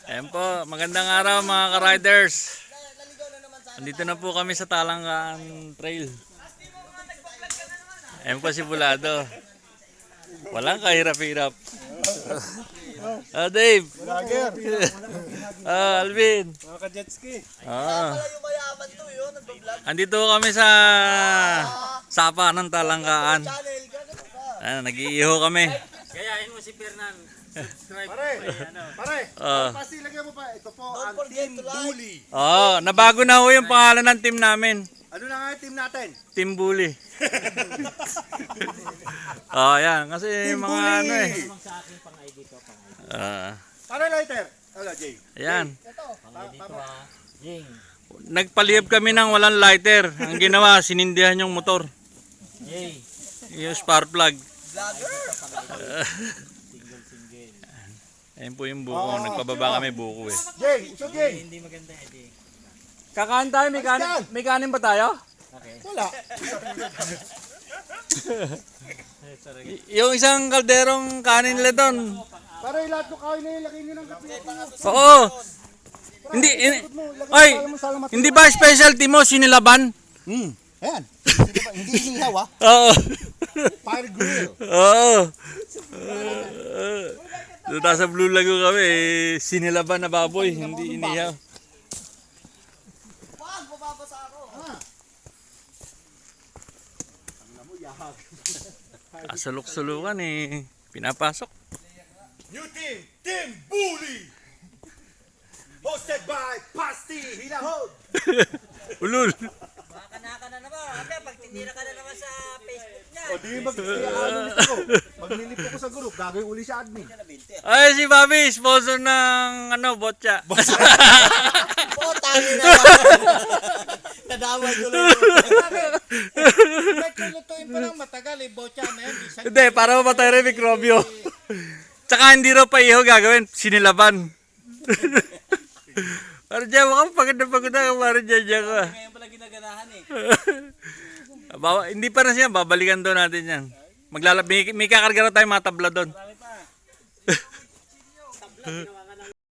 Ayan po, magandang araw mga ka-riders. Andito na po kami sa Talangaan Trail. Ayan po si Bulado. Walang kahirap-hirap. Dave. Alvin. Mga ka-jetski. Andito kami sa sapa ng Talangaan. Ayan, nag-iiho kami. Gayahin mo si Fernan. Subscribe. Pare, pasti lagyan mo pa. Ito po ang Team Bully. Nabago na ho yung pangalan ng team namin. Ano na nga yung team natin? Team Bully. Yan. Kasi Team mga Bully. ano eh. Sa akin pang ID ko, pang ID. Pare lighter. Ano, Jay? Ayan. Pang ID ko Jing. Nagpalihab kami ng walang lighter. Ang ginawa, sinindihan yung motor. Jay. Yung spark plug. Single. Ayan po yung buko. Nagpababa kami buko eh. Jay, usog Jay. Hindi maganda Jing. Kakain tayo? May kanin ba tayo? Okay. Wala. Yung isang kalderong kanin nila doon. Pare, lahat ko kain na yun. Laki nyo ng kape. Oo. Hindi ba specialty mo sinilaban? Ayan. Hindi inihaw ah. Oo. Fire grill. Oo. Doon sa Blue Lagoon kami, sinilaban na baboy, hindi inihaw. Wag, mababasa ako. Kasulok-sulukan eh. Pinapasok. New team, Team Bully. Hosted by Pasti Hilahod. Ulul. Baka na naman. Ate, pag tinira ka na naman sa Facebook niya. O di maglilip ko sa group. Gagawin uli sa admin. Ay, si Bobby, sponsor ng botcha. Oh, tangi na ba? Nadamay ko lang. Lutuin pa lang matagal eh. Bocha na yan. Hindi, para mapatay rin mikrobyo. Tsaka hindi raw pa iho gagawin, sinilaban. Parang dyan, mukhang pagod na parang dyan ko. Ngayon pala ginaganahan eh. Hindi pa na siya, babalikan doon natin yan. May kakarga na tayo mga tabla doon. Marami pa. Tabla,